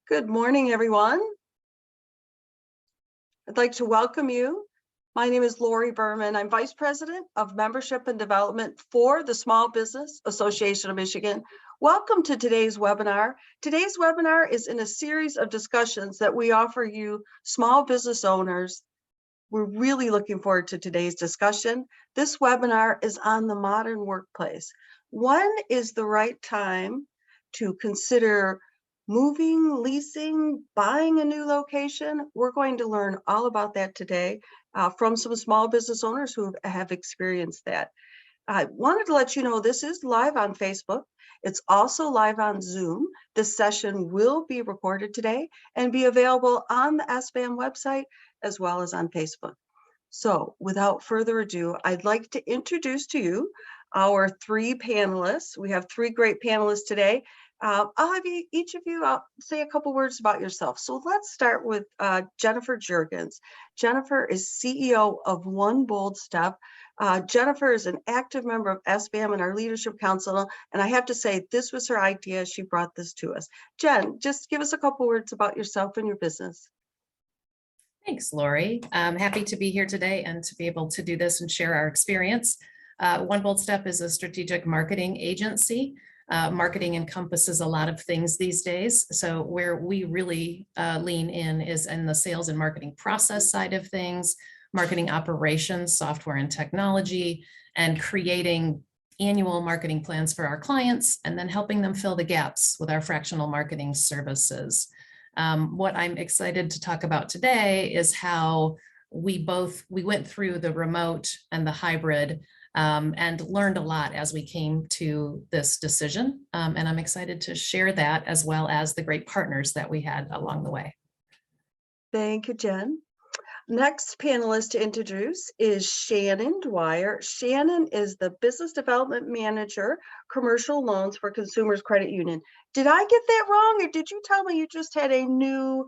Good morning, everyone. I'd like to welcome you. My name is Lori Berman. I'm Vice President of Membership and Development for the Small Business Association of Michigan. Welcome to today's webinar. Today's webinar is in a series of discussions that we offer you small business owners. We're really looking forward to today's discussion. This webinar is on the modern workplace. When is the right time to consider moving, leasing, buying a new location? We're going to learn all about that today from some small business owners who have experienced that. I wanted to let you know this is live on Facebook. It's also live on Zoom. This session will be recorded today and be available on the SBAM website as well as on Facebook. So without further ado, I'd like to introduce to you our three panelists. We have three great panelists today. I'll have each of you say a couple words about yourself. So let's start with Jennifer Jurgens. Jennifer is CEO of One Bold Step. Jennifer is an active member of SBAM and our Leadership Council. And I have to say, this was her idea. She brought this to us. Jen, just give us a couple words about yourself and your business. Thanks, Lori. I'm happy to be here today and to be able to do this and share our experience. One Bold Step is a strategic marketing agency. Marketing encompasses a lot of things these days. So where we really lean in is in the sales and marketing process side of things, marketing operations, software and technology, and creating annual marketing plans for our clients, and then helping them fill the gaps with our fractional marketing services. What I'm excited to talk about today is how we went through the remote and the hybrid and learned a lot as we came to this decision. And I'm excited to share that as well as the great partners that we had along the way. Thank you, Jen. Next panelist to introduce is Shannon Dwyer. Shannon is the Business Development Manager, Commercial Loans for Consumers Credit Union. Did I get that wrong, or did you tell me you just had a new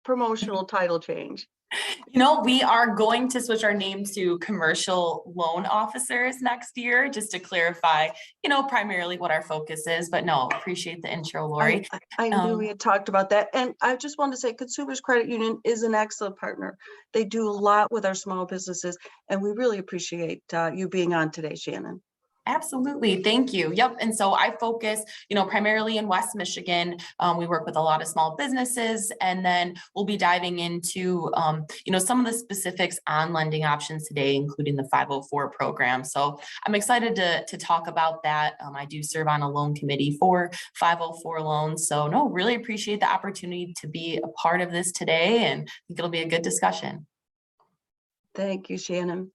promotional title change? You know, we are going to switch our name to Commercial Loan Officers next year, just to clarify, primarily what our focus is. But no, appreciate the intro, Lori. I knew we had talked about that. And I just wanted to say Consumers Credit Union is an excellent partner. They do a lot with our small businesses, and we really appreciate you being on today, Shannon. Absolutely. Thank you. Yep. And so I focus, primarily in West Michigan. We work with a lot of small businesses, and then we'll be diving into, some of the specifics on lending options today, including the 504 program. So I'm excited to talk about that. I do serve on a loan committee for 504 loans. So no, really appreciate the opportunity to be a part of this today, and I think it'll be a good discussion. Thank you, Shannon.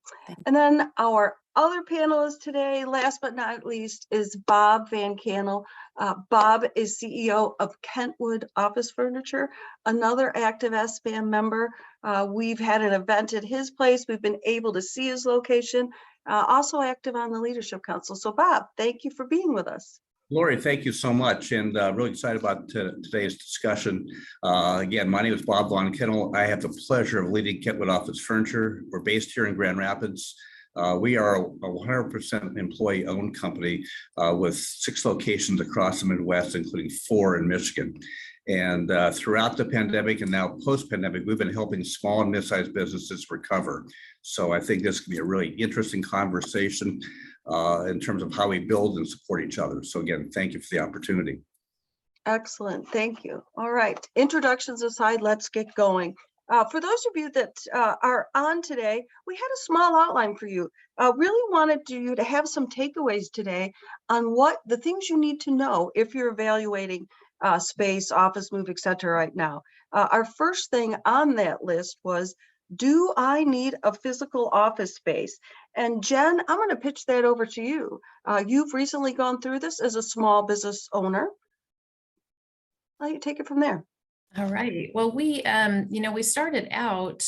And then our other panelist today, last but not least, is Bob Van Kaenel. Bob is CEO of Kentwood Office Furniture, another active SBAM member. We've had an event at his place. We've been able to see his location, also active on the Leadership Council. So Bob, thank you for being with us. Lori, thank you so much, and really excited about today's discussion. Again, my name is Bob Van Kaenel. I have the pleasure of leading Kentwood Office Furniture. We're based here in Grand Rapids. We are a 100% employee-owned company with 6 locations across the Midwest, including 4 in Michigan. And throughout the pandemic and now post-pandemic, we've been helping small and mid-sized businesses recover. So I think this could be a really interesting conversation in terms of how we build and support each other. So again, thank you for the opportunity. Excellent, thank you. All right, introductions aside, let's get going. For those of you that are on today, we had a small outline for you. Really wanted you to have some takeaways today on what the things you need to know if you're evaluating space, office move, etc. right now. Our first thing on that list was, do I need a physical office space? And Jen, I'm going to pitch that over to you. You've recently gone through this as a small business owner. I'll let you take it from there. All right. Well, we started out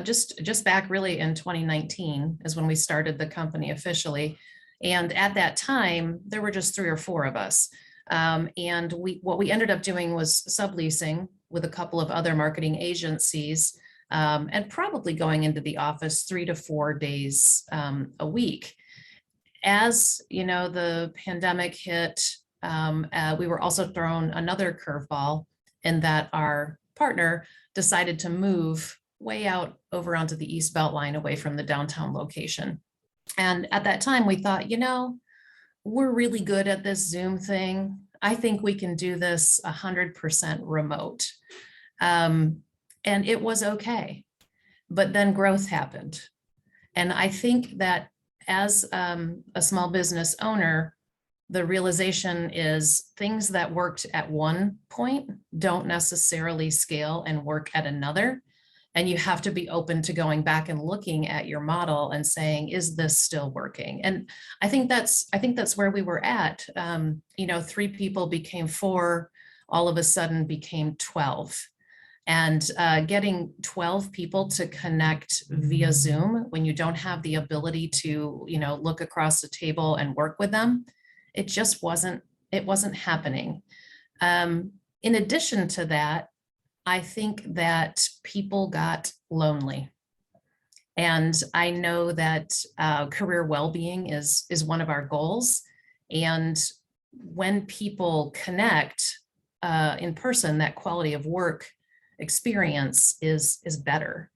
just back really in 2019 is when we started the company officially. And at that time, there were just 3 or 4 of us. And what we ended up doing was subleasing with a couple of other marketing agencies, and probably going into the office 3 to 4 days a week. As the pandemic hit, we were also thrown another curveball in that our partner decided to move way out over onto the East Beltline away from the downtown location. And at that time, we thought, we're really good at this Zoom thing. I think we can do this 100% remote. And it was okay. But then growth happened. And I think that as a small business owner, the realization is things that worked at one point don't necessarily scale and work at another. And you have to be open to going back and looking at your model and saying, is this still working? And I think that's where we were at. 3 people became 4, all of a sudden became 12. And getting 12 people to connect via Zoom when you don't have the ability to, look across the table and work with them, it just wasn't happening. In addition to that, I think that people got lonely. And I know that career well-being is one of our goals. And when people connect in person, that quality of work experience is better.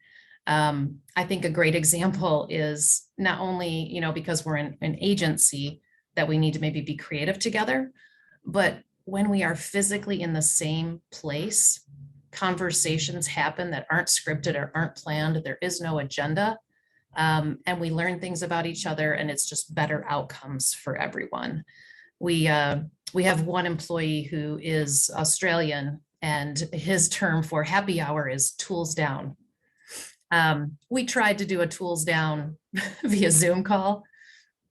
I think a great example is not only, because we're in an agency that we need to maybe be creative together, but when we are physically in the same place, conversations happen that aren't scripted or aren't planned. There is no agenda. And we learn things about each other, and it's just better outcomes for everyone. We have one employee who is Australian, and his term for happy hour is tools down. We tried to do a tools down via Zoom call.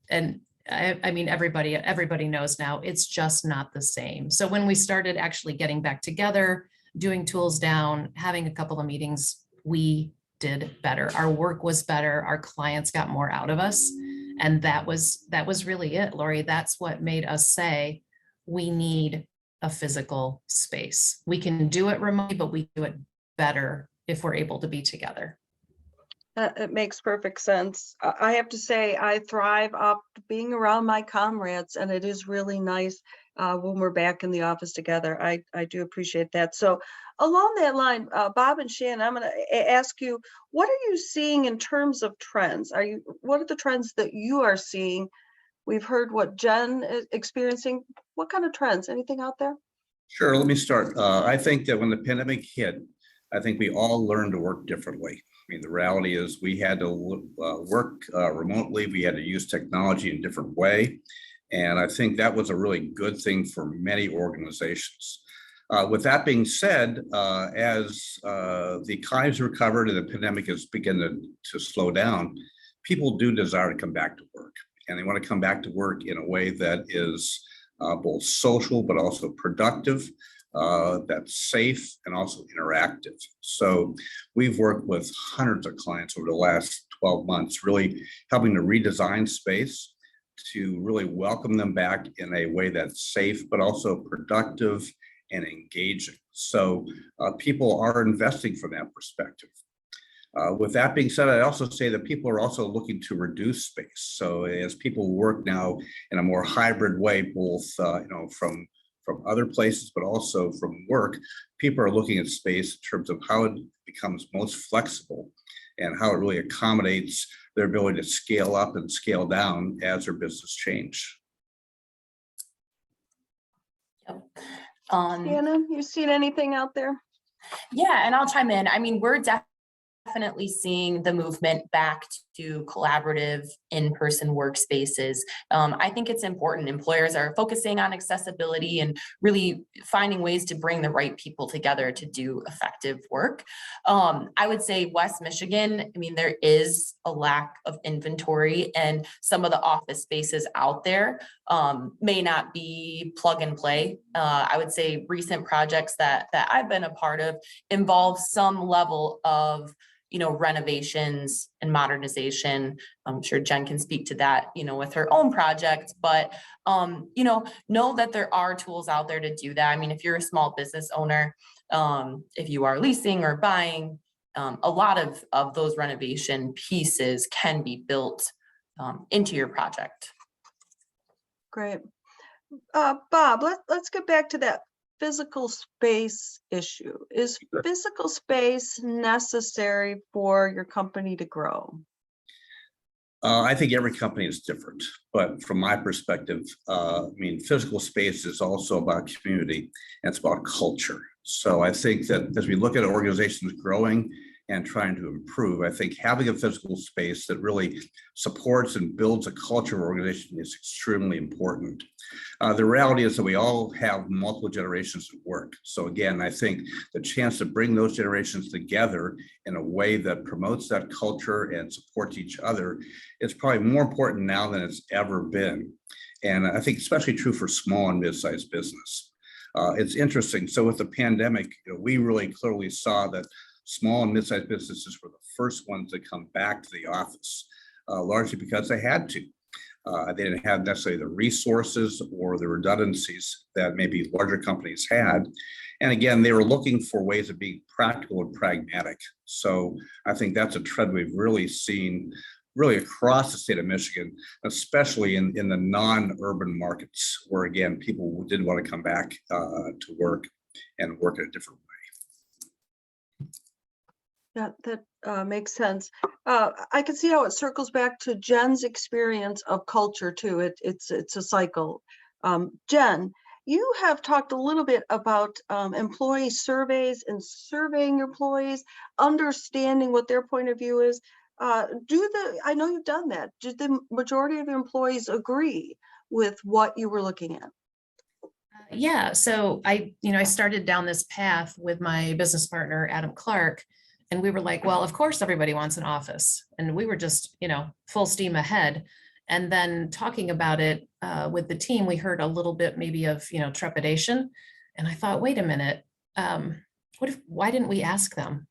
And I mean, everybody knows now it's just not the same. So when we started actually getting back together, doing tools down, having a couple of meetings, we did better. Our work was better. Our clients got more out of us. And that was really it, Lori. That's what made us say, we need a physical space. We can do it remotely, but we do it better if we're able to be together. It makes perfect sense. I have to say, I thrive up being around my comrades, and it is really nice when we're back in the office together. I do appreciate that. So along that line, Bob and Shannon, I'm going to ask you, what are you seeing in terms of trends? What are the trends that you are seeing? We've heard what Jen is experiencing. What kind of trends? Anything out there? Sure, let me start. I think that when the pandemic hit, I think we all learned to work differently. I mean, the reality is we had to work remotely. We had to use technology in a different way. And I think that was a really good thing for many organizations. With that being said, as the economy's recovered and the pandemic has begun to slow down, people do desire to come back to work. And they want to come back to work in a way that is both social, but also productive, that's safe and also interactive. So we've worked with hundreds of clients over the last 12 months, really helping to redesign space to really welcome them back in a way that's safe, but also productive and engaging. So people are investing from that perspective. With that being said, I also say that people are also looking to reduce space. So as people work now in a more hybrid way, both from other places, but also from work, people are looking at space in terms of how it becomes most flexible and how it really accommodates their ability to scale up and scale down as their business change. Yep. Shannon, you seen anything out there? Yeah, and I'll chime in. I mean, we're definitely seeing the movement back to collaborative in-person workspaces. I think it's important. Employers are focusing on accessibility and really finding ways to bring the right people together to do effective work. I would say West Michigan, I mean, there is a lack of inventory, and some of the office spaces out there may not be plug and play. I would say recent projects that I've been a part of involve some level of renovations and modernization. I'm sure Jen can speak to that, with her own project, but, know that there are tools out there to do that. I mean, if you're a small business owner, if you are leasing or buying, a lot of those renovation pieces can be built into your project. Great. Bob, let's get back to that physical space issue. Is physical space necessary for your company to grow? I think every company is different, but from my perspective, I mean, physical space is also about community and it's about culture. So I think that as we look at organizations growing and trying to improve, I think having a physical space that really supports and builds a culture of organization is extremely important. The reality is that we all have multiple generations of work. So again, I think the chance to bring those generations together in a way that promotes that culture and supports each other is probably more important now than it's ever been. And I think especially true for small and mid-sized business. It's interesting. So with the pandemic, we really clearly saw that small and mid-sized businesses were the first ones to come back to the office, largely because they had to. They didn't have necessarily the resources or the redundancies that maybe larger companies had. And again, they were looking for ways of being practical and pragmatic. So I think that's a trend we've really seen really across the state of Michigan, especially in the non-urban markets where, again, people did want to come back to work and work in a different way. Yeah, that makes sense. I can see how it circles back to Jen's experience of culture too. It's a cycle. Jen, you have talked a little bit about employee surveys and surveying employees, understanding what their point of view is. I know you've done that. Did the majority of the employees agree with what you were looking at? Yeah, so I started down this path with my business partner, Adam Clark, and we were like, well, of course, everybody wants an office. And we were just, full steam ahead. And then talking about it with the team, we heard a little bit maybe of, trepidation. And I thought, wait a minute, why didn't we ask them?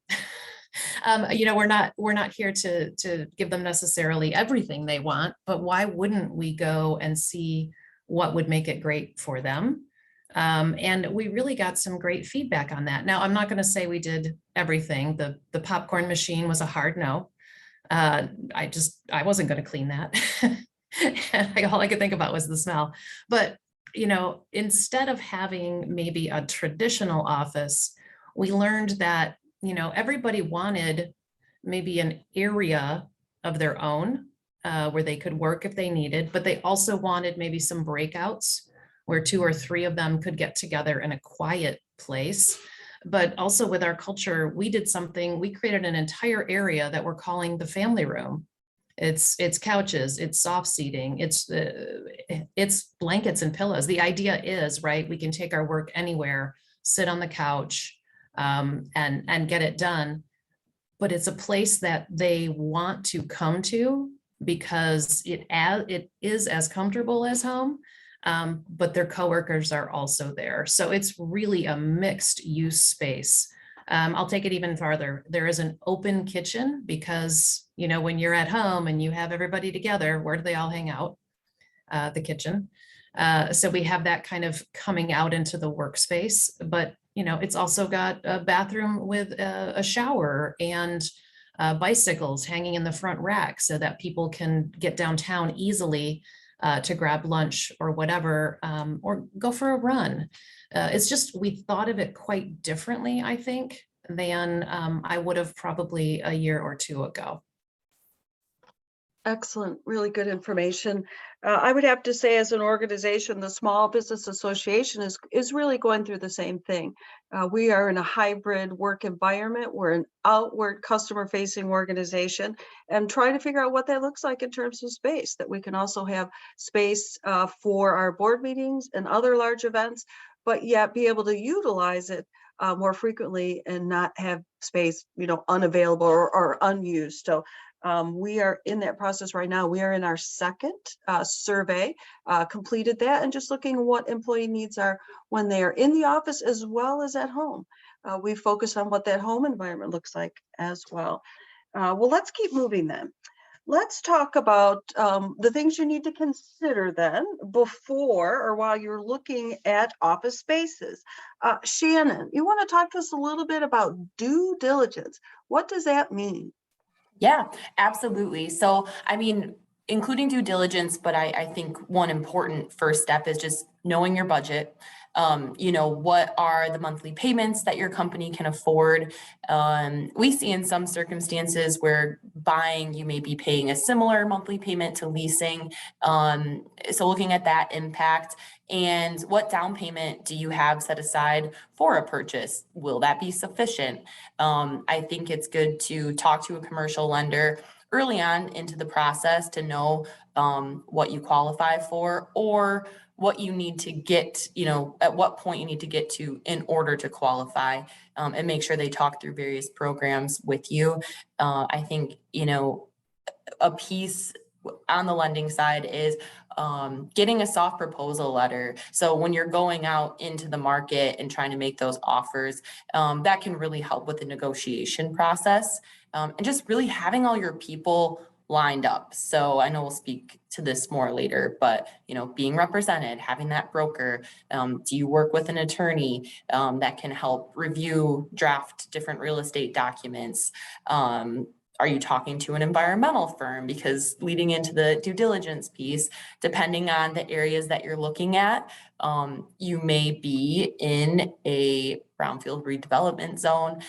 We're not here to give them necessarily everything they want, but why wouldn't we go and see what would make it great for them? And we really got some great feedback on that. Now, I'm not going to say we did everything. The popcorn machine was a hard no. I wasn't going to clean that. And all I could think about was the smell. But, instead of having maybe a traditional office, we learned that, everybody wanted maybe an area of their own where they could work if they needed, but they also wanted maybe some breakouts where 2 or 3 of them could get together in a quiet place. But also with our culture, we created an entire area that we're calling the family room. It's couches, it's soft seating, it's blankets and pillows. The idea is, right, we can take our work anywhere, sit on the couch, and get it done. But it's a place that they want to come to because it is as comfortable as home. But their coworkers are also there. So it's really a mixed use space. I'll take it even farther. There is an open kitchen because, when you're at home and you have everybody together, where do they all hang out? The kitchen. So we have that kind of coming out into the workspace, but, it's also got a bathroom with a shower and bicycles hanging in the front rack so that people can get downtown easily to grab lunch or whatever, or go for a run. It's just, we thought of it quite differently, I think, than I would have probably a year or 2 ago. Excellent, really good information. I would have to say, as an organization, the Small Business Association is really going through the same thing. We are in a hybrid work environment. We're an outward customer-facing organization and trying to figure out what that looks like in terms of space, that we can also have space for our board meetings and other large events, but yet be able to utilize it more frequently and not have space, unavailable or unused. So we are in that process right now. We are in our second survey, completed that, and just looking at what employee needs are when they are in the office as well as at home. We focus on what that home environment looks like as well. Well, let's keep moving then. Let's talk about the things you need to consider then before or while you're looking at office spaces. Shannon, you want to talk to us a little bit about due diligence. What does that mean? Yeah, absolutely. So, including due diligence, but I think one important first step is just knowing your budget. You know, what are the monthly payments that your company can afford? We see in some circumstances where buying, you may be paying a similar monthly payment to leasing. So looking at that impact, and what down payment do you have set aside for a purchase? Will that be sufficient? I think it's good to talk to a commercial lender early on into the process to know what you qualify for, or what you need to get, you know, at what point you need to get to in order to qualify, and make sure they talk through various programs with you. I think, you know, a piece on the lending side is getting a soft proposal letter. So when you're going out into the market and trying to make those offers, that can really help with the negotiation process, and just really having all your people lined up. So I know we'll speak to this more later, but, you know, being represented, having that broker, do you work with an attorney that can help review, draft different real estate documents? Are you talking to an environmental firm? Because leading into the due diligence piece, depending on the areas that you're looking at, you may be in a brownfield redevelopment zone.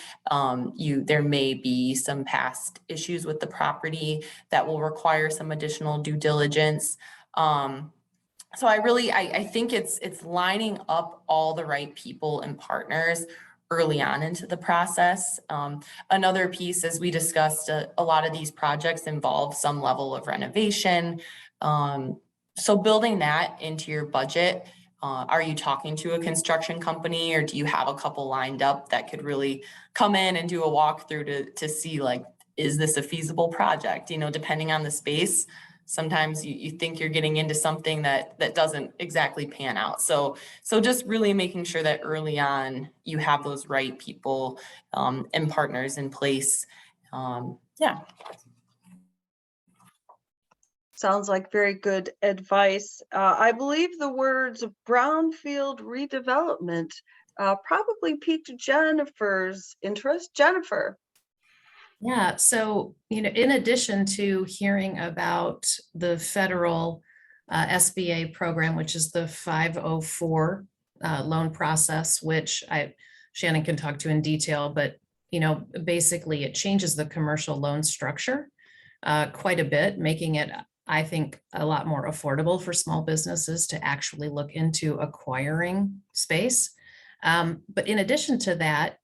There may be some past issues with the property that will require some additional due diligence. So I think it's lining up all the right people and partners early on into the process. Another piece, as we discussed, a lot of these projects involve some level of renovation. So building that into your budget, are you talking to a construction company, or do you have a couple lined up that could really come in and do a walkthrough to see, like, is this a feasible project? You know, depending on the space, sometimes you think you're getting into something that doesn't exactly pan out. So just really making sure that early on you have those right people and partners in place. Yeah. Sounds like very good advice. I believe the words brownfield redevelopment probably piqued Jennifer's interest. Jennifer. Yeah, so, you know, in addition to hearing about the federal SBA program, which is the 504 loan process, which Shannon can talk to in detail, but, you know, basically it changes the commercial loan structure quite a bit, making it, I think, a lot more affordable for small businesses to actually look into acquiring space. But in addition to that,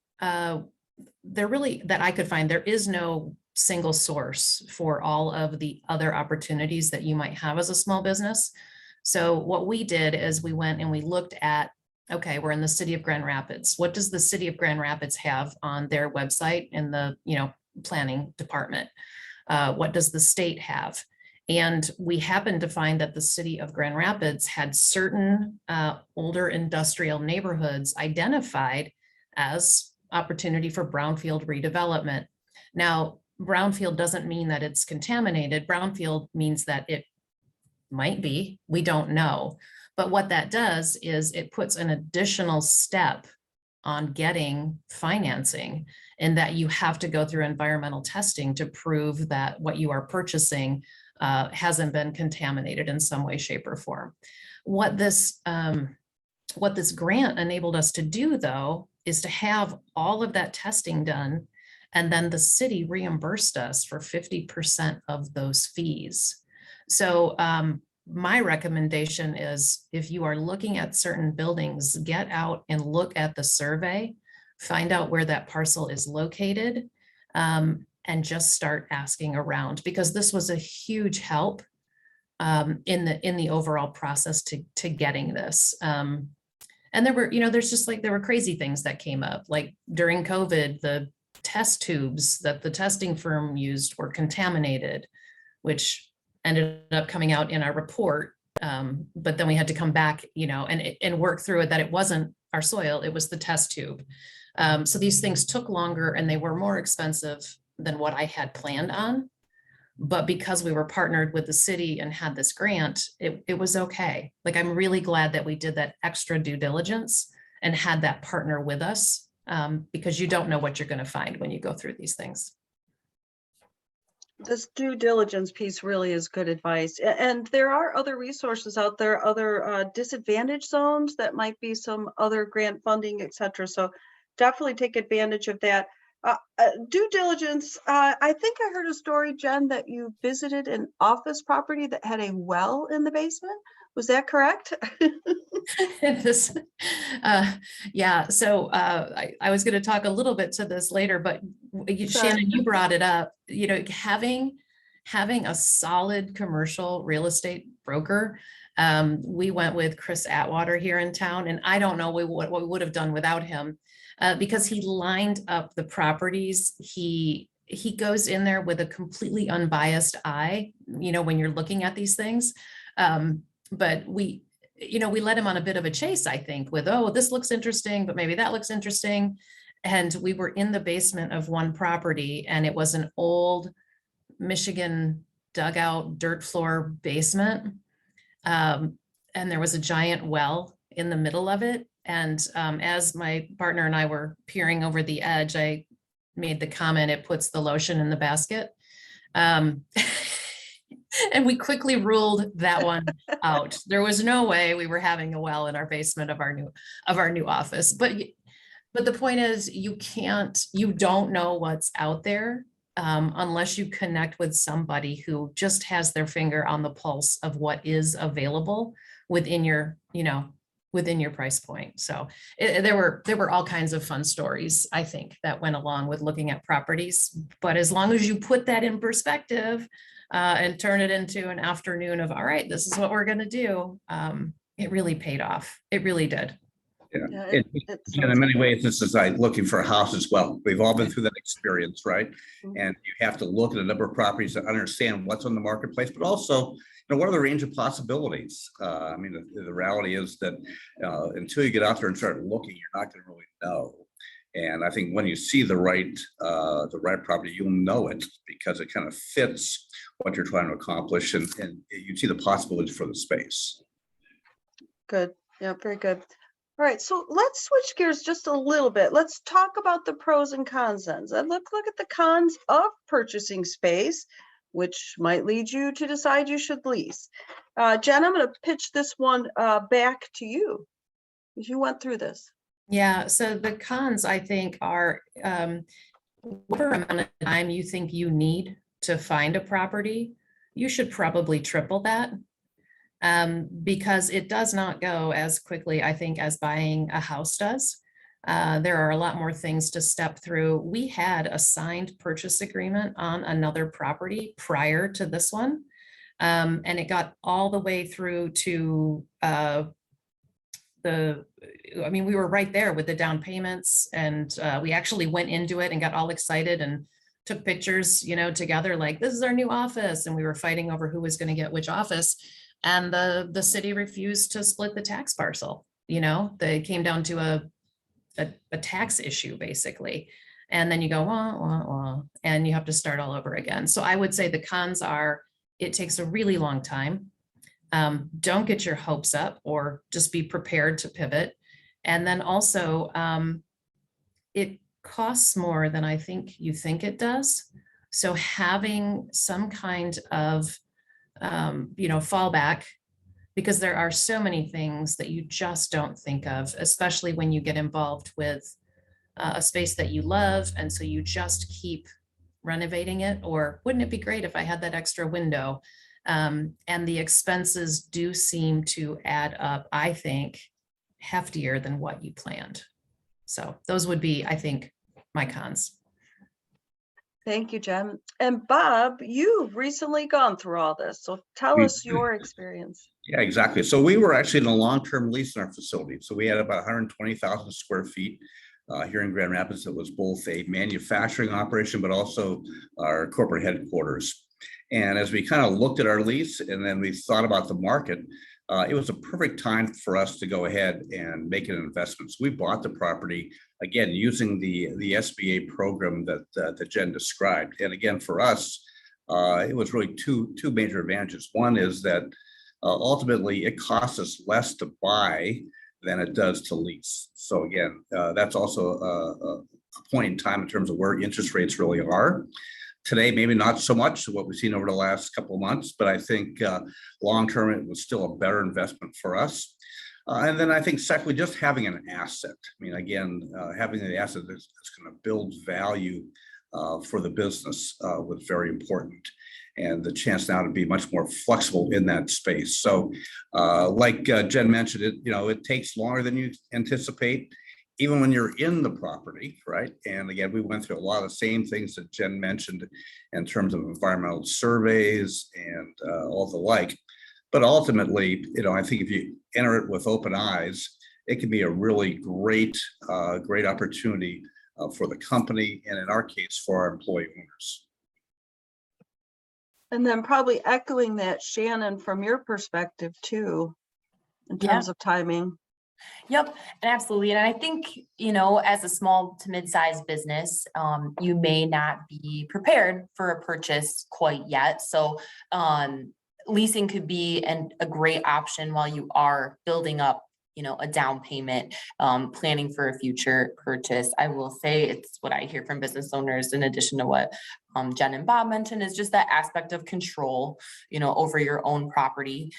that I could find, there is no single source for all of the other opportunities that you might have as a small business. So what we did is we went and we looked at, okay, we're in the city of Grand Rapids. What does the city of Grand Rapids have on their website in the, you know, planning department? What does the state have? And we happened to find that the city of Grand Rapids had certain older industrial neighborhoods identified as opportunity for brownfield redevelopment. Now, brownfield doesn't mean that it's contaminated. Brownfield means that it might be, we don't know. But what that does is it puts an additional step on getting financing, in that you have to go through environmental testing to prove that what you are purchasing hasn't been contaminated in some way, shape, or form. What this grant enabled us to do, though, is to have all of that testing done, and then the city reimbursed us for 50% of those fees. So my recommendation is, if you are looking at certain buildings, get out and look at the survey, find out where that parcel is located, and just start asking around, because this was a huge help in the overall process to getting this. And there were, you know, there were crazy things that came up, like during COVID, the test tubes that the testing firm used were contaminated, which ended up coming out in our report. But then we had to come back, you know, and work through it, that it wasn't our soil, it was the test tube. So these things took longer and they were more expensive than what I had planned on. But because we were partnered with the city and had this grant, it was okay. Like, I'm really glad that we did that extra due diligence and had that partner with us, because you don't know what you're going to find when you go through these things. This due diligence piece really is good advice. And there are other resources out there, other disadvantaged zones that might be some other grant funding, et cetera. So definitely take advantage of that. Due diligence, I think I heard a story, Jen, that you visited an office property that had a well in the basement. Was that correct? This, yeah, so I was going to talk a little bit to this later, but Shannon, you brought it up, having a solid commercial real estate broker. We went with Chris Atwater here in town, and I don't know what we would have done without him, because he lined up the properties. He goes in there with a completely unbiased eye, when you're looking at these things. But we let him on a bit of a chase, I think, with, oh, this looks interesting, but maybe that looks interesting. And we were in the basement of one property, and it was an old Michigan dugout dirt floor basement. And there was a giant well in the middle of it. And as my partner and I were peering over the edge, I made the comment, it puts the lotion in the basket. And we quickly ruled that one out. There was no way we were having a well in our basement of our new office. But the point is, you don't know what's out there unless you connect with somebody who just has their finger on the pulse of what is available within your price point. So there were all kinds of fun stories, I think, that went along with looking at properties. But as long as you put that in perspective, and turn it into an afternoon of, all right, this is what we're going to do. It really paid off. It really did. Yeah, in many ways, this is like looking for a house as well. We've all been through that experience, right? And you have to look at a number of properties to understand what's on the marketplace, but also, what are the range of possibilities? I mean, the reality is that until you get out there and start looking, you're not going to really know. And I think when you see the right property, you'll know it because it kind of fits what you're trying to accomplish, and you see the possibilities for the space. Good. Yeah, very good. All right, so let's switch gears just a little bit. Let's talk about the pros and cons then. And look at the cons of purchasing space, which might lead you to decide you should lease. Jen, I'm going to pitch this one back to you. You went through this. Yeah, so the cons, I think, are whatever amount of time you think you need to find a property, you should probably triple that, because it does not go as quickly, I think, as buying a house does. There are a lot more things to step through. We had a signed purchase agreement on another property prior to this one, and it got all the way through to we were right there with the down payments, and we actually went into it and got all excited and took pictures, together, like, this is our new office. And we were fighting over who was going to get which office. And the city refused to split the tax parcel. They came down to a tax issue, basically. And then you go, wah, wah, wah, and you have to start all over again. So I would say the cons are, it takes a really long time. Don't get your hopes up, or just be prepared to pivot. And then also, it costs more than I think you think it does. So having some kind of, fallback, because there are so many things that you just don't think of, especially when you get involved with a space that you love. And so you just keep renovating it, or wouldn't it be great if I had that extra window? And the expenses do seem to add up, I think, heftier than what you planned. So those would be, I think, my cons. Thank you, Jen. And Bob, you've recently gone through all this. So tell us your experience. Yeah, exactly. So we were actually in a long-term lease in our facility. So we had about 120,000 square feet here in Grand Rapids. It was both a manufacturing operation, but also our corporate headquarters. And as we kind of looked at our lease and then we thought about the market, it was a perfect time for us to go ahead and make an investment. So we bought the property, again, using the SBA program that Jen described. And again, for us, it was really two major advantages. One is that ultimately it costs us less to buy than it does to lease. So again, that's also a point in time in terms of where interest rates really are. Today, maybe not so much what we've seen over the last couple of months, but I think long-term, it was still a better investment for us. And then I think secondly, just having an asset. I mean, again, having the asset that's going to build value for the business was very important. And the chance now to be much more flexible in that space. So like Jen mentioned, it takes longer than you anticipate, even when you're in the property, right? And again, we went through a lot of the same things that Jen mentioned in terms of environmental surveys and all the like. But ultimately, I think if you enter it with open eyes, it can be a really great opportunity for the company, and in our case, for our employee owners. And then probably echoing that, Shannon, from your perspective too, in terms of timing. Yep, and absolutely. And I think, as a small to mid-sized business, you may not be prepared for a purchase quite yet. So leasing could be a great option while you are building up, a down payment, planning for a future purchase. I will say it's what I hear from business owners, in addition to what Jen and Bob mentioned, is just that aspect of control, over your own property.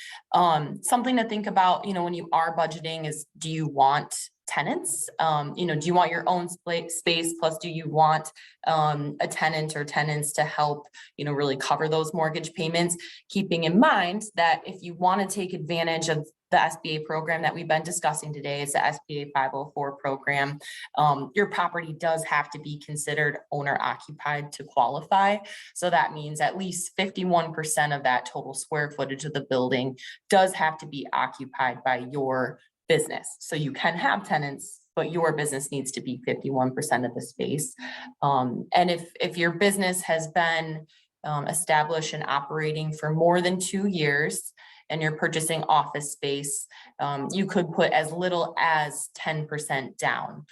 Something to think about, when you are budgeting is, do you want tenants? Do you want your own space? Plus, do you want a tenant or tenants to help, really cover those mortgage payments? Keeping in mind that if you want to take advantage of the SBA program that we've been discussing today, it's the SBA 504 program. Your property does have to be considered owner occupied to qualify. So that means at least 51% of that total square footage of the building does have to be occupied by your business. So you can have tenants, but your business needs to be 51% of the space. And if your business has been established and operating for more than 2 years, and you're purchasing office space, you could put as little as 10% down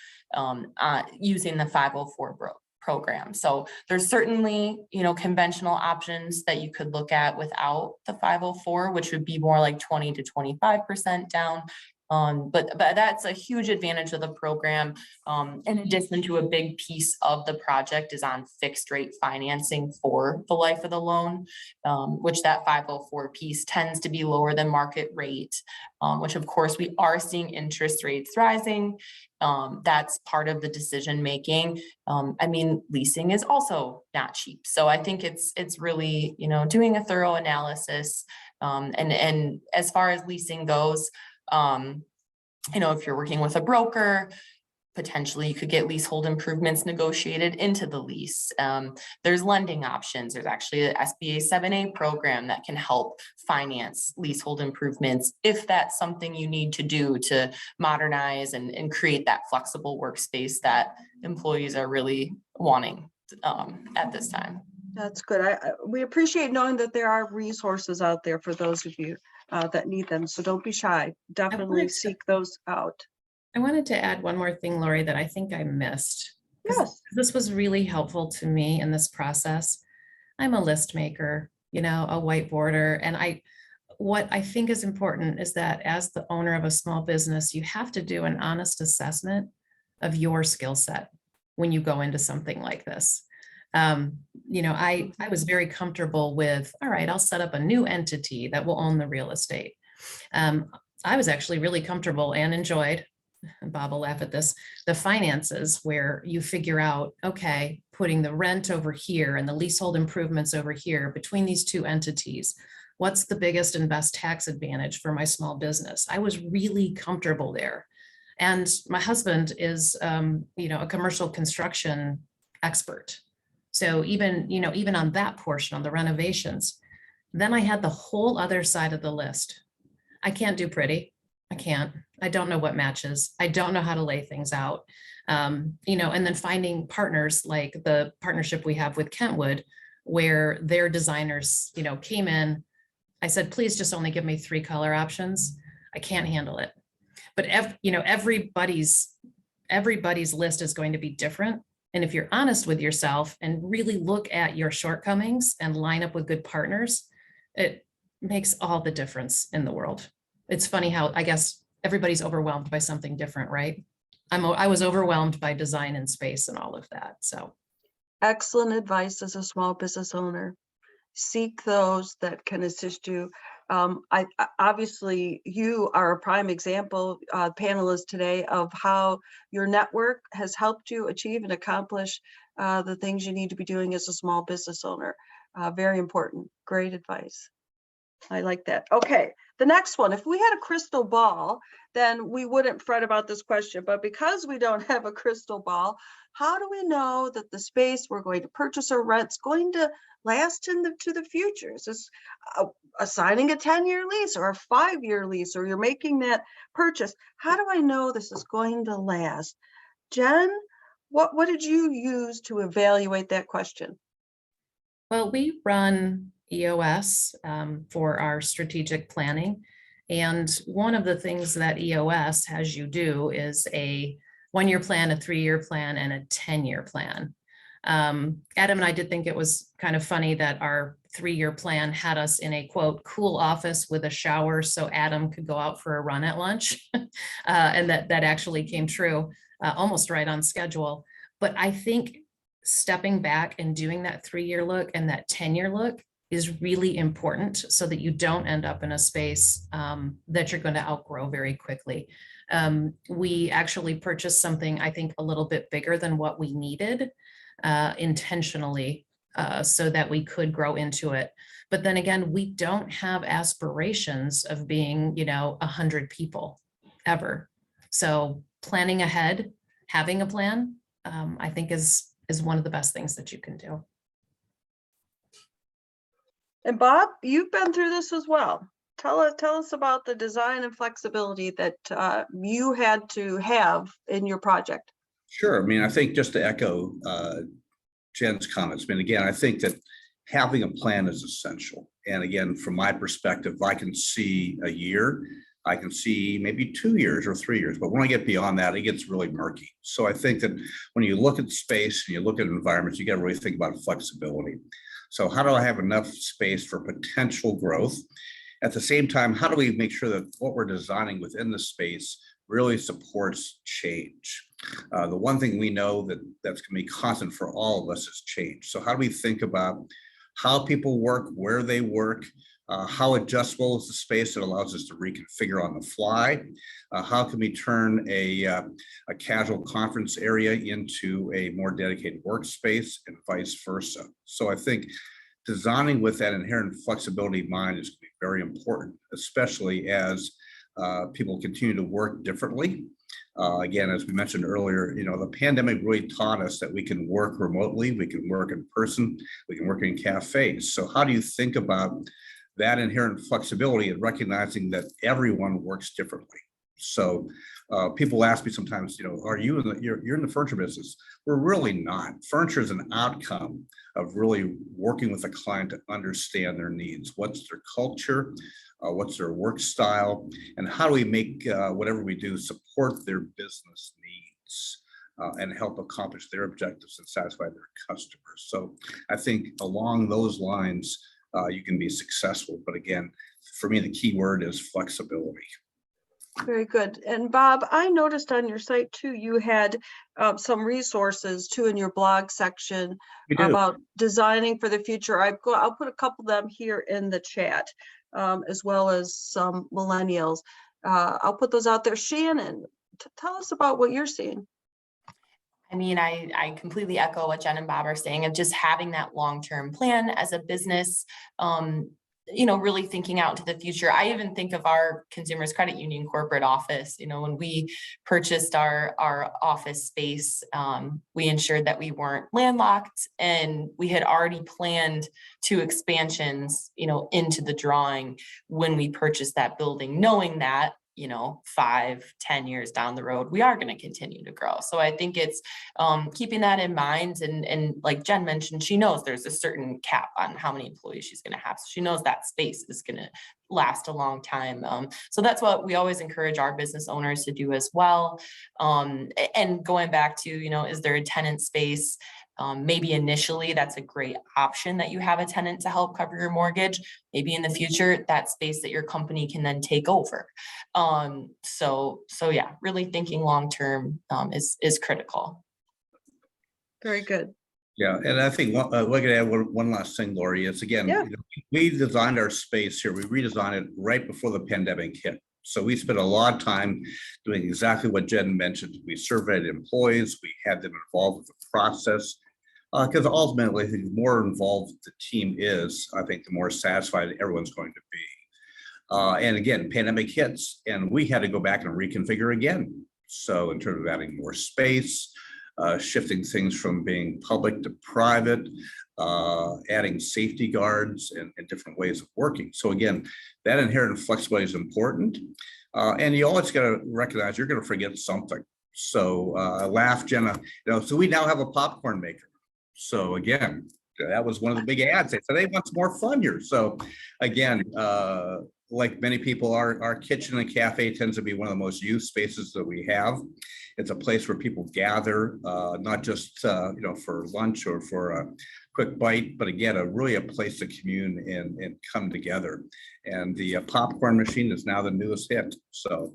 using the 504 program. So there's certainly, conventional options that you could look at without the 504, which would be more like 20 to 25% down. But that's a huge advantage of the program. In addition to a big piece of the project is on fixed rate financing for the life of the loan, which that 504 piece tends to be lower than market rate, which of course we are seeing interest rates rising. That's part of the decision making. Leasing is also not cheap. So I think it's really, doing a thorough analysis. And as far as leasing goes, if you're working with a broker, potentially you could get leasehold improvements negotiated into the lease. There's lending options. There's actually a SBA 7A program that can help finance leasehold improvements if that's something you need to do to modernize and create that flexible workspace that employees are really wanting at this time. That's good. We appreciate knowing that there are resources out there for those of you that need them. So don't be shy. Definitely seek those out. I wanted to add one more thing, Lori, that I think I missed. Yes. This was really helpful to me in this process. I'm a list maker, a whiteboarder. And what I think is important is that as the owner of a small business, you have to do an honest assessment of your skill set when you go into something like this. I was very comfortable with, all right, I'll set up a new entity that will own the real estate. I was actually really comfortable and enjoyed, Bob will laugh at this, the finances where you figure out, okay, putting the rent over here and the leasehold improvements over here between these two entities, what's the biggest and best tax advantage for my small business? I was really comfortable there. And my husband is, a commercial construction expert. So even on that portion, on the renovations, then I had the whole other side of the list. I can't do pretty. I don't know what matches. I don't know how to lay things out. And then finding partners like the partnership we have with Kentwood, where their designers, came in. I said, please just only give me 3 color options. I can't handle it. But everybody's list is going to be different. And if you're honest with yourself and really look at your shortcomings and line up with good partners, it makes all the difference in the world. It's funny how I guess everybody's overwhelmed by something different, right? I was overwhelmed by design and space and all of that. So Excellent advice as a small business owner. Seek those that can assist you. Obviously you are a prime example, panelist today, of how your network has helped you achieve and accomplish the things you need to be doing as a small business owner. Very important. Great advice. I like that. Okay, the next one. If we had a crystal ball, then we wouldn't fret about this question. But because we don't have a crystal ball, how do we know that the space we're going to purchase or rent is going to last to the future? Is this assigning a 10-year lease or a 5-year lease, or you're making that purchase? How do I know this is going to last? Jen, what did you use to evaluate that question? Well, we run EOS for our strategic planning. And one of the things that EOS has you do is a 1-year plan, a 3-year plan, and a 10-year plan. Adam and I did think it was kind of funny that our 3-year plan had us in a quote cool office with a shower so Adam could go out for a run at lunch. And that actually came true, almost right on schedule. But I think stepping back and doing that 3-year look and that 10-year look is really important so that you don't end up in a space that you're going to outgrow very quickly. We actually purchased something, I think, a little bit bigger than what we needed intentionally so that we could grow into it. But then again, we don't have aspirations of being, 100 people ever. So planning ahead, having a plan, I think is one of the best things that you can do. And Bob, you've been through this as well. Tell us about the design and flexibility that you had to have in your project. Sure. I mean, I think just to echo Jen's comments, I mean, again, I think that having a plan is essential. And again, from my perspective, I can see a year, I can see maybe 2 years or 3 years, but when I get beyond that, it gets really murky. So I think that when you look at space and you look at environments, you got to really think about flexibility. So how do I have enough space for potential growth? At the same time, how do we make sure that what we're designing within the space really supports change? The one thing we know that's going to be constant for all of us is change. So how do we think about how people work, where they work, how adjustable is the space that allows us to reconfigure on the fly? How can we turn a casual conference area into a more dedicated workspace and vice versa? So I think designing with that inherent flexibility in mind is going to be very important, especially as people continue to work differently. Again, as we mentioned earlier, the pandemic really taught us that we can work remotely, we can work in person, we can work in cafes. So how do you think about that inherent flexibility and recognizing that everyone works differently? So people ask me sometimes, are you you're in the furniture business? We're really not. Furniture is an outcome of really working with a client to understand their needs. What's their culture? What's their work style? And how do we make whatever we do support their business needs and help accomplish their objectives and satisfy their customers? So I think along those lines, you can be successful. But again, for me, the key word is flexibility. Very good. And Bob, I noticed on your site too, you had some resources too in your blog section about designing for the future. I'll put a couple of them here in the chat, as well as some millennials. I'll put those out there. Shannon, tell us about what you're seeing. I mean, I completely echo what Jen and Bob are saying of just having that long-term plan as a business, really thinking out to the future. I even think of our Consumers Credit Union corporate office. When we purchased our office space, we ensured that we weren't landlocked, and we had already planned 2 expansions, into the drawing when we purchased that building, knowing that 5-10 years down the road, we are going to continue to grow. So I think it's keeping that in mind. And like Jen mentioned, she knows there's a certain cap on how many employees she's going to have. So she knows that space is going to last a long time. So that's what we always encourage our business owners to do as well. And going back to, is there a tenant space? Maybe initially that's a great option that you have a tenant to help cover your mortgage. Maybe in the future, that space that your company can then take over. So yeah, really thinking long-term is critical. Very good. Yeah, and I think we're gonna add one last thing, Lori. It's again, Yeah. we designed our space here. We redesigned it right before the pandemic hit. So we spent a lot of time doing exactly what Jen mentioned. We surveyed employees, we had them involved with the process. Because ultimately, the more involved the team is, I think the more satisfied everyone's going to be. And again, pandemic hits, and we had to go back and reconfigure again. So in terms of adding more space, shifting things from being public to private, adding safety guards and different ways of working. So again, that inherent flexibility is important. And you always got to recognize you're going to forget something. So laugh, Jenna. So we now have a popcorn maker. So again, that was one of the big ads. They said, "Hey, what's more fun here?" So again, like many people, our kitchen and cafe tends to be one of the most used spaces that we have. It's a place where people gather, not just for lunch or for a quick bite, but again, really a place to commune and come together. And the popcorn machine is now the newest hit. So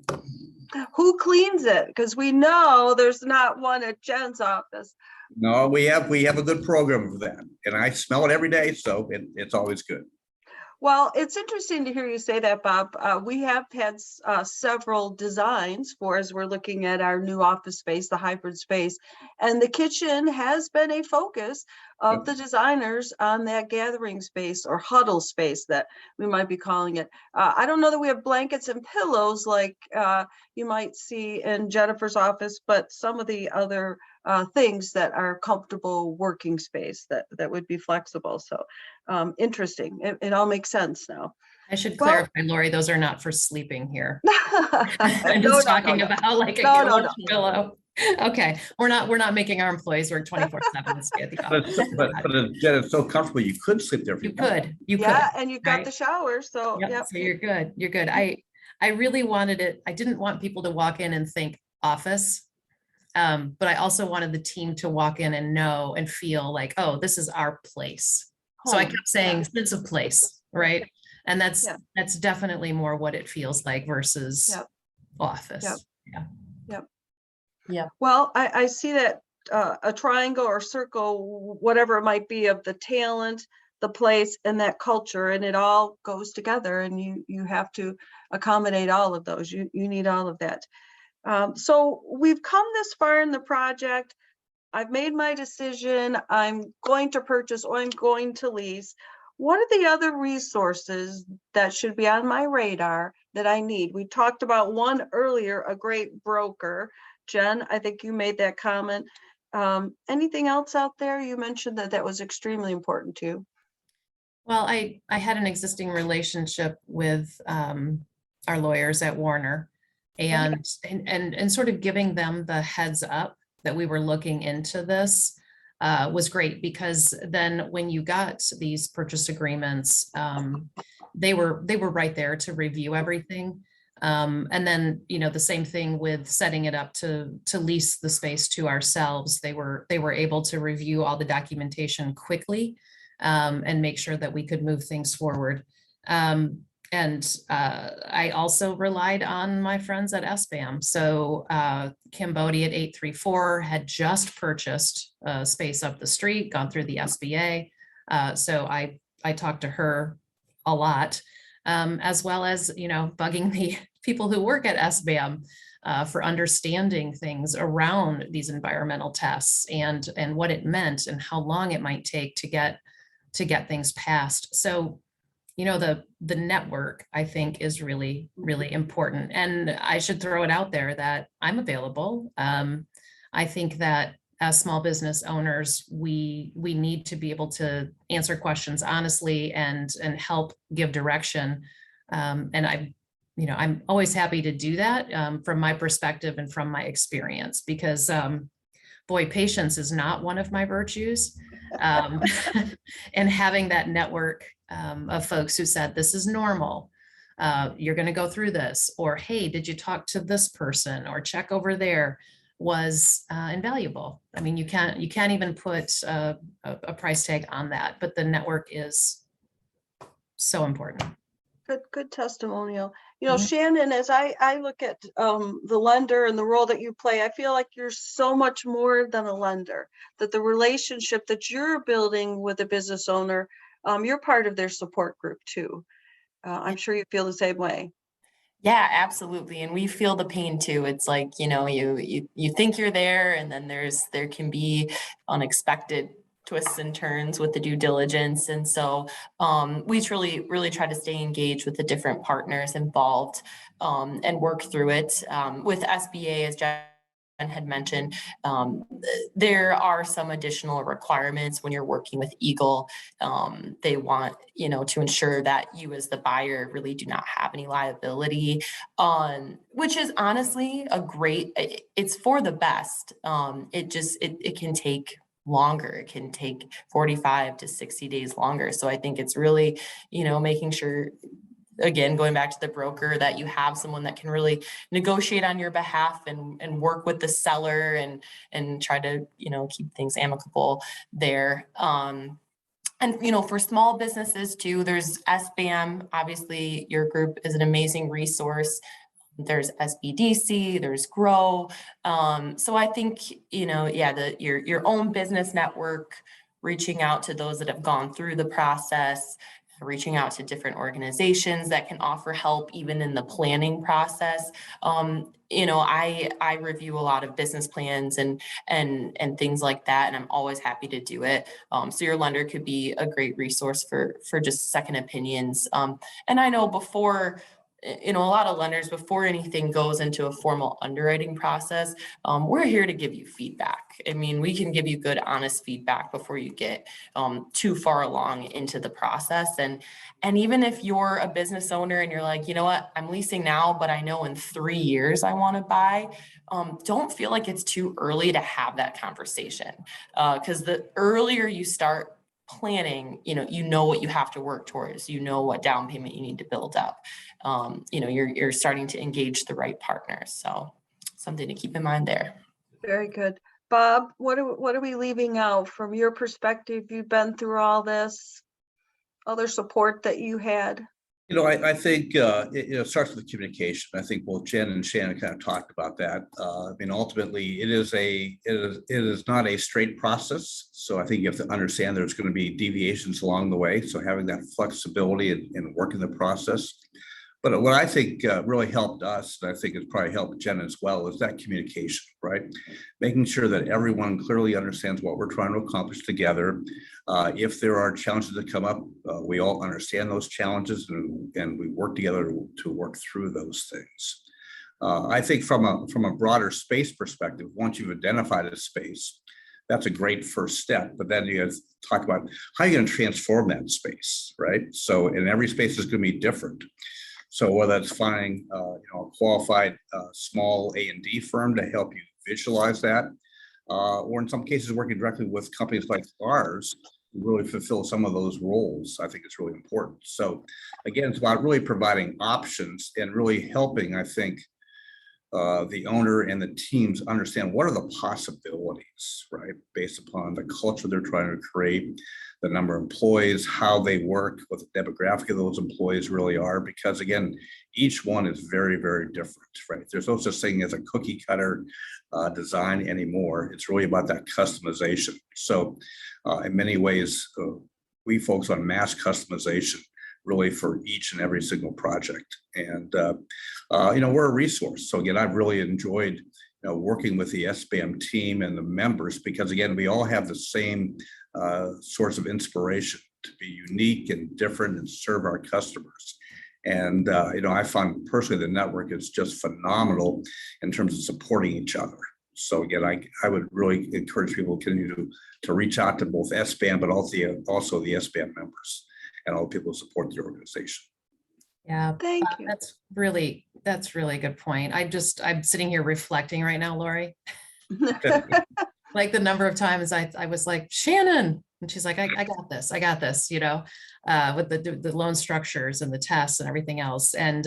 Who cleans it? Because we know there's not one at Jen's office. no, we have a good program for that, and I smell it every day, so it's always good. Well, it's interesting to hear you say that, Bob. We have had several designs for as we're looking at our new office space, the hybrid space, and the kitchen has been a focus of the designers on that gathering space or huddle space that we might be calling it. I don't know that we have blankets and pillows like you might see in Jennifer's office, but some of the other things that are comfortable working space that would be flexible. So interesting. It all makes sense now. I should Well- clarify, Lori, those are not for sleeping here. I'm No, just no, talking no. about like a No, no, couch no. pillow. Okay, we're not making our employees work 24/7 to stay at the office. But Jen, it's so comfortable, you could sleep there if You you want. could, you could. Yeah, and you've got right? the shower, so Yep, yep. so you're good, you're good. I really wanted it, I didn't want people to walk in and think office. But I also wanted the team to walk in and know and feel like, oh, this is our place. So I Home, kept saying yeah. sense of place, right? And that's Yeah. that's definitely more what it feels like versus Yep. office. Yep. Yeah. Well, I see that a triangle or circle, whatever it might be, of the talent, the place, and that culture, and it all goes together, and you have to accommodate all of those. You need all of that. So we've come this far in the project. I've made my decision. I'm going to purchase or I'm going to lease. What are the other resources that should be on my radar that I need? We talked about one earlier, a great broker. Jen, I think you made that comment. Anything else out there? You mentioned that was extremely important to you. Well, I had an existing relationship with our lawyers at Warner, and sort of giving them the heads up that we were looking into this was great, because then when you got these purchase agreements, they were right there to review everything. And then, the same thing with setting it up to lease the space to ourselves. They were able to review all the documentation quickly and make sure that we could move things forward. And I also relied on my friends at SBAM. So Kim Bodie at 834 had just purchased space up the street, gone through the SBA. So I talked to her a lot, as well as, bugging the people who work at SBAM for understanding things around these environmental tests and what it meant and how long it might take to get things passed. So the network, I think, is really, really important. And I should throw it out there that I'm available. I think that as small business owners, we need to be able to answer questions honestly and help give direction. And I'm always happy to do that from my perspective and from my experience, because boy, patience is not one of my virtues. And having that network of folks who said, this is normal, you're going to go through this, or, hey, did you talk to this person, or check over there, was invaluable. I mean, you can't even put a price tag on that, but the network is so important. Good testimonial. You know, Mhm. Shannon, as I look at the lender and the role that you play, I feel like you're so much more than a lender, that the relationship that you're building with a business owner, you're part of their support group too. I'm sure you feel the same way. Yeah, absolutely. And we feel the pain too. It's like, you think you're there, and then there can be unexpected twists and turns with the due diligence. And so we truly really try to stay engaged with the different partners involved, and work through it. With SBA, as Jen had mentioned, there are some additional requirements when you're working with Eagle. They want, to ensure that you as the buyer really do not have any liability on, which is honestly it's for the best. It can take longer. It can take 45 to 60 days longer. So I think it's really, making sure, again, going back to the broker, that you have someone that can really negotiate on your behalf and work with the seller and try to, keep things amicable there. And, for small businesses too, there's SBAM. Obviously, your group is an amazing resource. There's SBDC, there's Grow. So I think, your own business network, reaching out to those that have gone through the process, reaching out to different organizations that can offer help even in the planning process. I review a lot of business plans and things like that, and I'm always happy to do it. So your lender could be a great resource for just second opinions. And I know before, a lot of lenders, before anything goes into a formal underwriting process, we're here to give you feedback. I mean, we can give you good, honest feedback before you get too far along into the process. And even if you're a business owner and you're like, you know what, I'm leasing now, but I know in 3 years I want to buy, don't feel like it's too early to have that conversation. Because the earlier you start planning, you know what you have to work towards, what down payment you need to build up. You're starting to engage the right partners. So something to keep in mind there. Very good. Bob, what are we leaving out from your perspective? You've been through all this, other support that you had. I think it starts with communication. I think both Jen and Shannon kind of talked about that. Ultimately, it is not a straight process. So I think you have to understand there's going to be deviations along the way. So having that flexibility in working the process. But what I think really helped us, and I think it's probably helped Jen as well, is that communication, right? Making sure that everyone clearly understands what we're trying to accomplish together. If there are challenges that come up, we all understand those challenges, and we work together to work through those things. I think from a broader space perspective, once you've identified a space, that's a great first step. But then you have to talk about how you're going to transform that space, right? So, and every space is going to be different. So whether it's finding a qualified small A&D firm to help you visualize that, or in some cases working directly with companies like ours to really fulfill some of those roles, I think it's really important. So again, it's about really providing options and really helping, I think, the owner and the teams understand what are the possibilities, right? Based upon the culture they're trying to create, the number of employees, how they work, what the demographic of those employees really are, because again, each one is very, very different, right? There's no such thing as a cookie cutter design anymore. It's really about that customization. So in many ways, we focus on mass customization really for each and every single project. And, we're a resource. So again, I've really enjoyed, working with the SBAM team and the members, because again, we all have the same source of inspiration to be unique and different and serve our customers. And, I find personally the network is just phenomenal in terms of supporting each other. So again, I would really encourage people to continue to reach out to both SBAM, but also the SBAM members and all the people who support the organization. Yeah, Thank you. that's really a good point. I'm sitting here reflecting right now, Lori. Like the number of times I was like, Shannon, and she's like, I got this, with the loan structures and the tests and everything else. And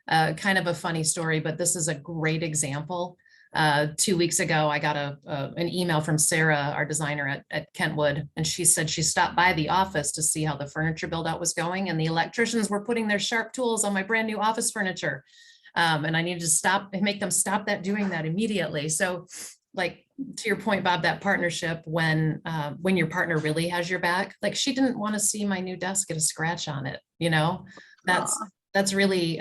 kind of a funny story, but this is a great example 2 weeks ago, I got an email from Sarah, our designer at Kentwood, and she said she stopped by the office to see how the furniture build out was going, and the electricians were putting their sharp tools on my brand new office furniture. And I needed to stop and make them stop doing that immediately. So like, to your point, Bob, that partnership, when your partner really has your back, like she didn't want to see my new desk get a scratch on it, that's really,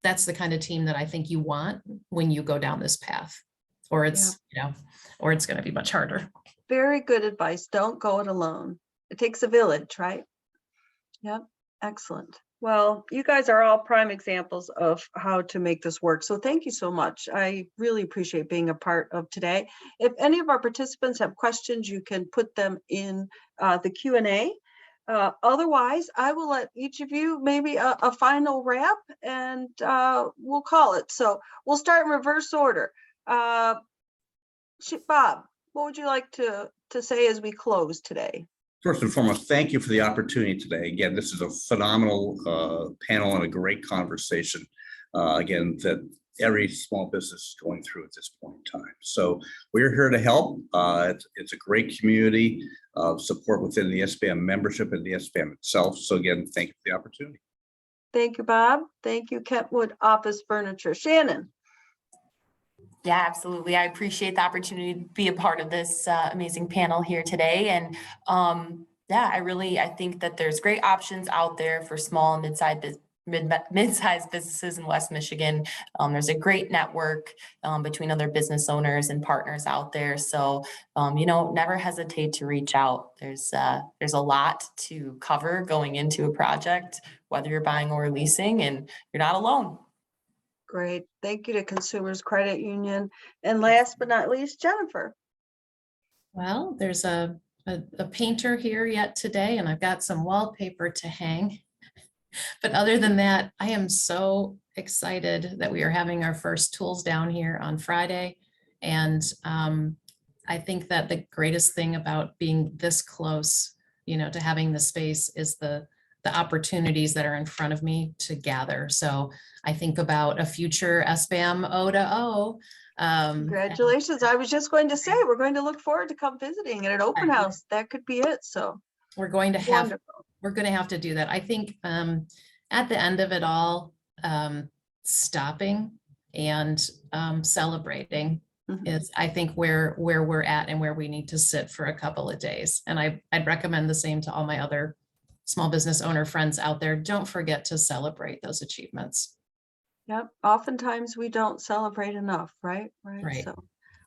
that's the kind of team that I think you want when you go down this path, or it's, or it's going to be much harder. Very good advice. Don't go it alone. It takes a village, right? Yep. Excellent. Well, you guys are all prime examples of how to make this work. So thank you so much. I really appreciate being a part of today. If any of our participants have questions, you can put them in the Q&A. Otherwise, I will let each of you maybe a final wrap, and we'll call it. So we'll start in reverse order. Bob, what would you like to say as we close today? First and foremost, thank you for the opportunity today. Again, this is a phenomenal panel and a great conversation. Again, that every small business is going through at this point in time. So we're here to help. It's a great community of support within the SBM membership and the SBM itself. So again, thank you for the opportunity. Thank you, Bob. Thank you, Kentwood Office Furniture. Shannon. Yeah, absolutely. I appreciate the opportunity to be a part of this amazing panel here today. And yeah, I think that there's great options out there for small and mid-sized businesses in West Michigan. There's a great network between other business owners and partners out there. So, never hesitate to reach out. There's a lot to cover going into a project, whether you're buying or leasing, and you're not alone. Great. Thank you to Consumers Credit Union. And last but not least, Jennifer. Well, there's a painter here yet today, and I've got some wallpaper to hang. But other than that, I am so excited that we are having our first tools down here on Friday. And I think that the greatest thing about being this close, to having the space is the opportunities that are in front of me to gather. So I think about a future SBAM O2O. Congratulations. I was just going to say, we're going to look forward to come visiting at an open house. That could be it. So we're going to have to do that. I think at the end of it all, stopping and celebrating is, I think, where we're at and where we need to sit for a couple of days. And I'd recommend the same to all my other small business owner friends out there. Don't forget to celebrate those achievements. Yep. Oftentimes we don't celebrate enough, right? Right. So,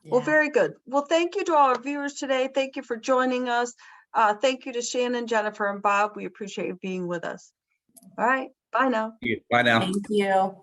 well, very good. Well, thank you to all our viewers today. Thank you for joining us. Thank you to Shannon, Jennifer, and Bob. We appreciate you being with us. All right. Bye now. Bye now. Thank you.